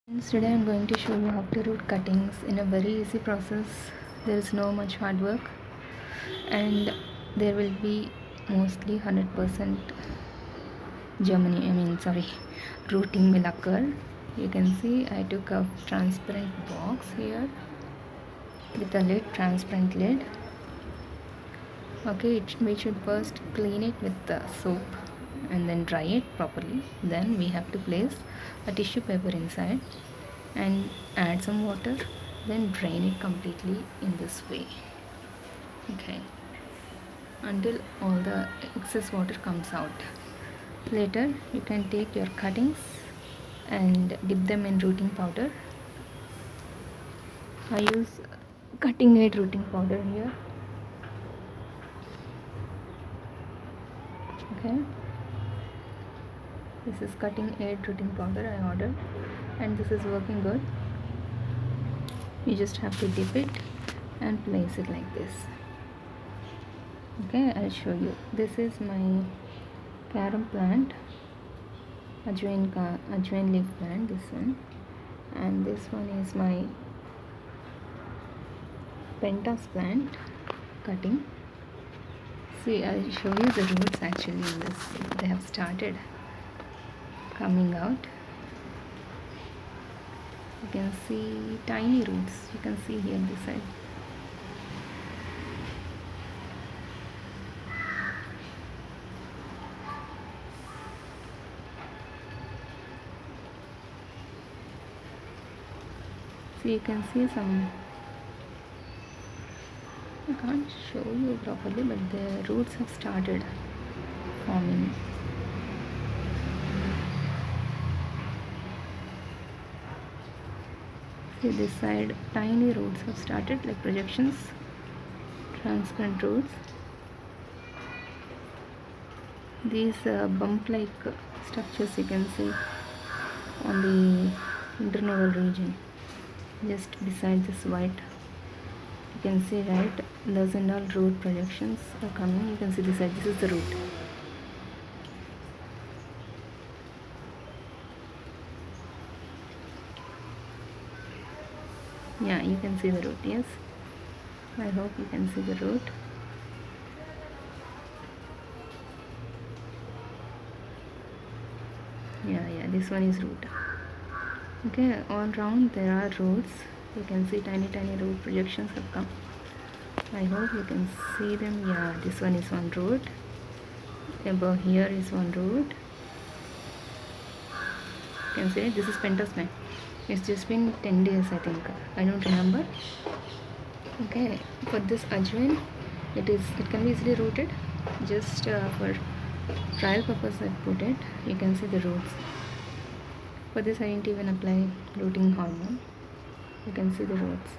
Friends, today I'm going to show you how to root cuttings in a very easy process. There is no much hard work and there will be mostly 100% rooting will occur. You can see I took a transparent box here with a transparent lid. Okay, we should first clean it with the soap and then dry it properly. Then we have to place a tissue paper inside and add some water, then drain it completely in this way. Okay, until all the excess water comes out. Later you can take your cuttings and dip them in rooting powder. I use cutting aid rooting powder here. Okay, this is cutting aid rooting powder I ordered and this is working good. You just have to dip it and place it like this. Okay, I'll show you. This is my carom plant, ajwain leaf plant, this one, and this one is my pentas plant cutting. See, I'll show you the roots actually in this. They have started coming out. You can see tiny roots. You can see here this side. So you can see some, I can't show you properly, but the roots have started forming. See this side, tiny roots have started like projections, transparent roots. These bump like structures you can see on the internodal region just beside this white. You can see right, those and all root projections are coming. You can see this side, this is the root. Yeah, you can see the root. Yes, I hope you can see the root. Yeah, this one is root. Okay, all round there are roots. You can see tiny root projections have come. I hope you can see them. Yeah, this one is one root. Above here is one root. You can see this is pentas man. It's just been 10 days, I think. I don't remember. Okay, for this ajwain, it can be easily rooted. Just for trial purpose I put it. You can see the roots. For this I didn't even apply rooting hormone. You can see the roots.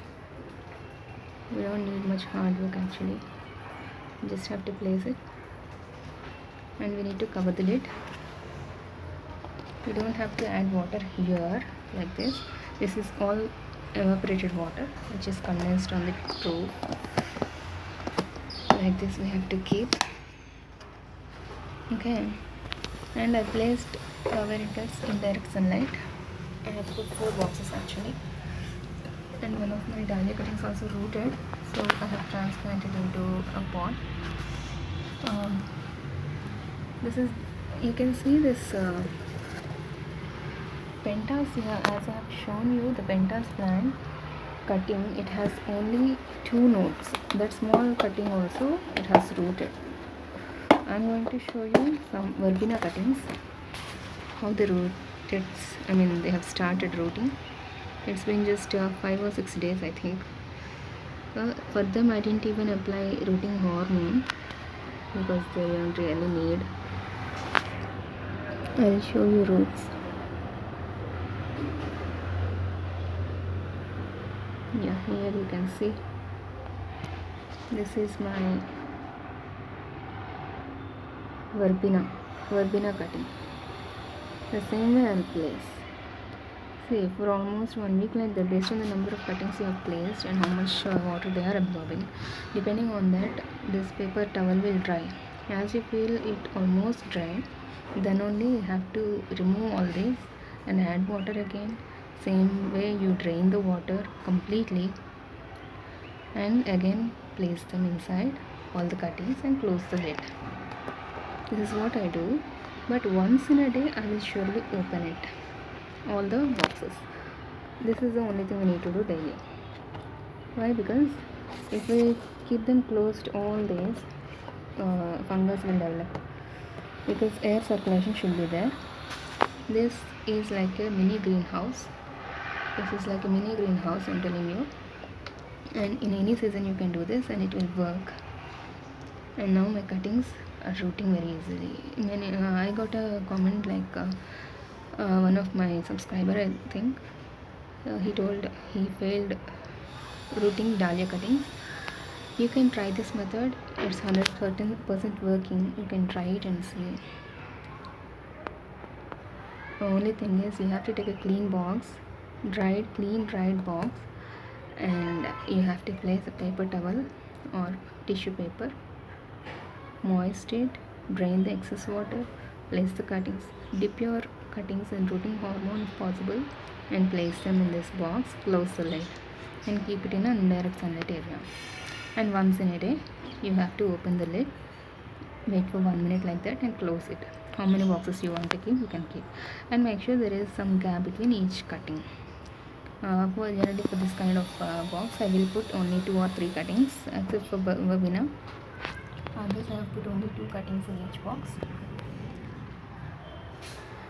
We don't need much hard work actually. You just have to place it. And we need to cover the lid. You don't have to add water here like this. This is all evaporated water which is condensed on the stove. Like this we have to keep. Okay, and I placed where it gets indirect sunlight. I have put 4 boxes actually, and one of my dahlia cuttings also rooted, so I have transplanted into a pot. This is, you can see this pentas here. As I have shown you, the pentas plant cutting, it has only 2 nodes. That small cutting also it has rooted. I'm going to show you some verbena cuttings, how the rooted, they have started rooting. It's been just 5 or 6 days I think. For them I didn't even apply rooting hormone because they don't really need. I'll show you roots. Yeah, here you can see this is my verbena cutting. The same way I'll place. See, for almost 1 week like that, based on the number of cuttings you have placed and how much water they are absorbing, depending on that, this paper towel will dry. As you feel it almost dry, then only you have to remove all this and add water again Same way you drain the water completely and again place them inside all the cuttings and close the lid. This is what I do, but once in a day I will surely open it, all the boxes. This is the only thing we need to do daily. Why? Because if we keep them closed all days, fungus will develop, because air circulation should be there. This is like a mini greenhouse. This is like a mini greenhouse, I'm telling you. And in any season you can do this and it will work. And now my cuttings are rooting very easily. I got a comment like one of my subscriber, I think, he told he failed rooting dahlia cuttings. You can try this method. It's 100% working. You can try it and see. The only thing is you have to take a clean box, clean dried box, and you have to place a paper towel or tissue paper, moist it, drain the excess water, place the cuttings, dip your cuttings in rooting hormone if possible, and place them in this box, close the lid, and keep it in an indirect sunlight area. And once in a day you have to open the lid, wait for 1 minute like that, and close it. How many boxes you want to keep, you can keep, and make sure there is some gap between each cutting. Generally for this kind of box I will put only 2 or 3 cuttings, except for verbena. Others I have put only 2 cuttings in each box.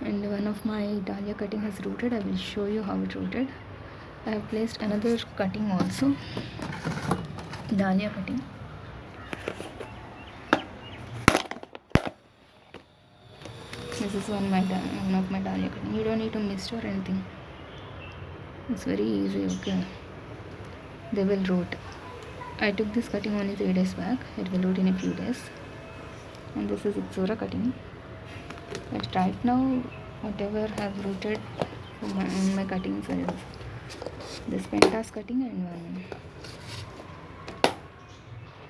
And one of my dahlia cutting has rooted. I will show you how it rooted. I have placed another cutting also, dahlia cutting. This is one of my dahlia cutting. You don't need to mist or anything. It's very easy. Okay, they will root. I took this cutting only 3 days back. It will root in a few days. And this is Ixora cutting. But right now, whatever has rooted from my cuttings is this pentas cutting and one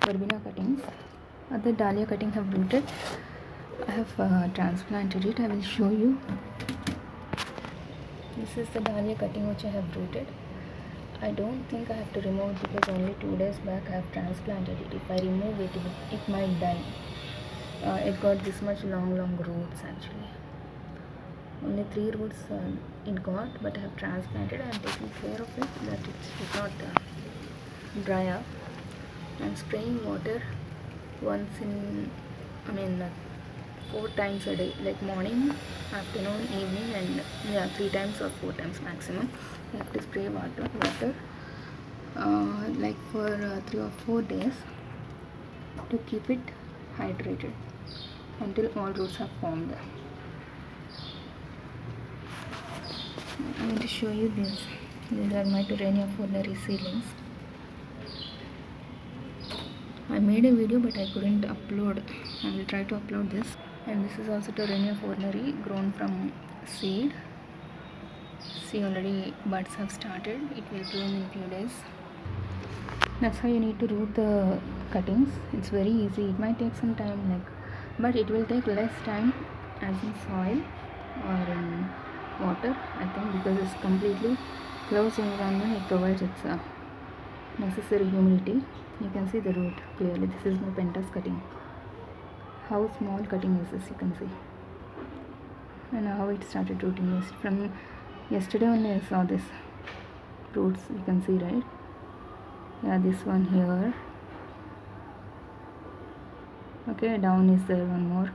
verbena cuttings. Other dahlia cutting have rooted. I have transplanted it. I will show you. This is the dahlia cutting which I have rooted. I don't think I have to remove it because only 2 days back I have transplanted it. If I remove it, it might die. It got this much long roots actually. Only 3 roots it got, but I have transplanted. I am taking care of it that it should not dry up. I am spraying water once in, 4 times a day, like morning, afternoon, evening, and 3 times or 4 times maximum. You have to spray water like for 3 or 4 days to keep it hydrated until all roots have formed. I'm going to show you this. These are my Torrania furnari seedlings. I made a video but I couldn't upload. I will try to upload this. And this is also Torrania furnari grown from seed. See, already buds have started. It will bloom in a few days. That's how you need to root the cuttings. It's very easy. It might take some time, but it will take less time as in soil or in water, I think, because it's completely closed environment. It provides its necessary humidity. You can see the root clearly. This is my pentas cutting. How small cutting is this, you can see. And how it started rooting. From yesterday only I saw this roots, you can see, right? Yeah, this one here. Okay, down is there one more.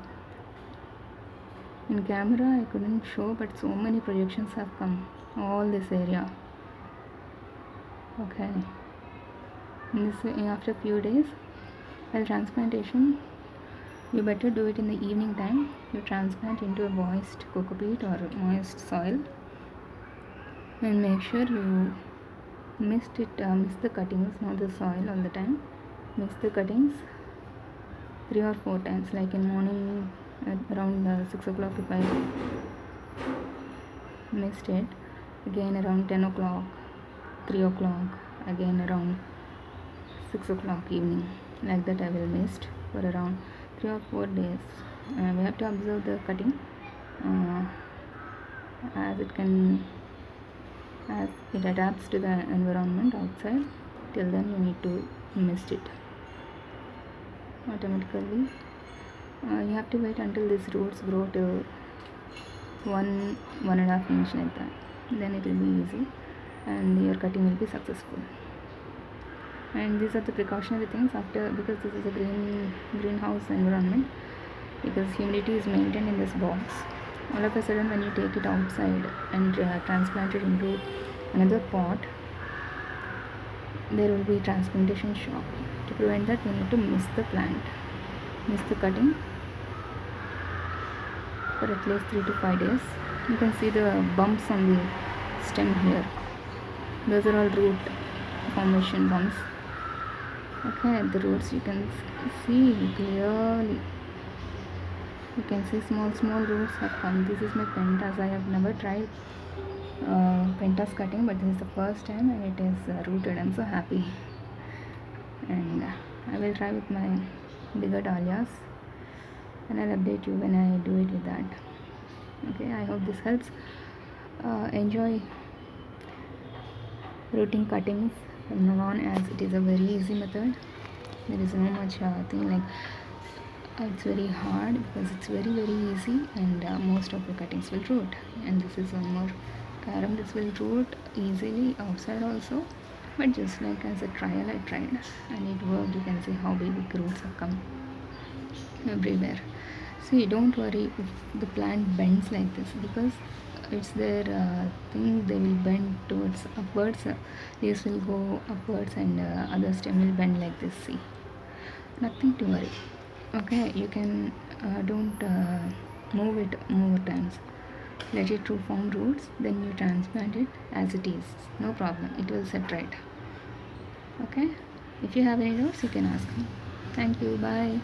In camera I couldn't show, but so many projections have come all this area. Okay, after a few days, while transplantation, you better do it in the evening time. You transplant into a moist cocopeat or moist soil, and make sure you mix the cuttings, not the soil, all the time. Mix the cuttings 3 or 4 times, like in morning at around 6 o'clock if I mixed it, again around 10 o'clock, 3 o'clock, again around 6 o'clock evening. Like that I will mist for around 3 or 4 days. We have to observe the cutting as it can as it adapts to the environment outside. Till then you need to mist it automatically. You have to wait until these roots grow to 1.5 inch like that, then it will be easy and your cutting will be successful. And these are the precautionary things after, because this is a greenhouse environment, because humidity is maintained in this box. All of a sudden when you take it outside and transplant it into another pot, there will be transplantation shock. To prevent that, we need to mist the plant, mist the cutting for at least 3 to 5 days. You can see the bumps on the stem here, those are all root formation bumps. Okay, the roots you can see clearly. You can see small roots have come. This is my pentas. I have never tried pentas cutting, but this is the first time and it is rooted. I'm so happy, and I will try with my bigger dahlias and I'll update you when I do it with that. Okay, I hope this helps. Enjoy rooting cuttings from now on, as it is a very easy method. There is no much thing like it's very hard, because it's very easy, and most of the cuttings will root. And this is one more carom, this will root easily outside also, but just like as a trial I tried and it worked. You can see how big roots have come everywhere. See, don't worry if the plant bends like this, because it's their thing. They will bend towards upwards, leaves will go upwards, and other stem will bend like this. See, nothing to worry. Okay, you can don't move it more times. Let it to form roots, then you transplant it as it is. No problem, it will set right. Okay, if you have any doubts you can ask me. Thank you, bye.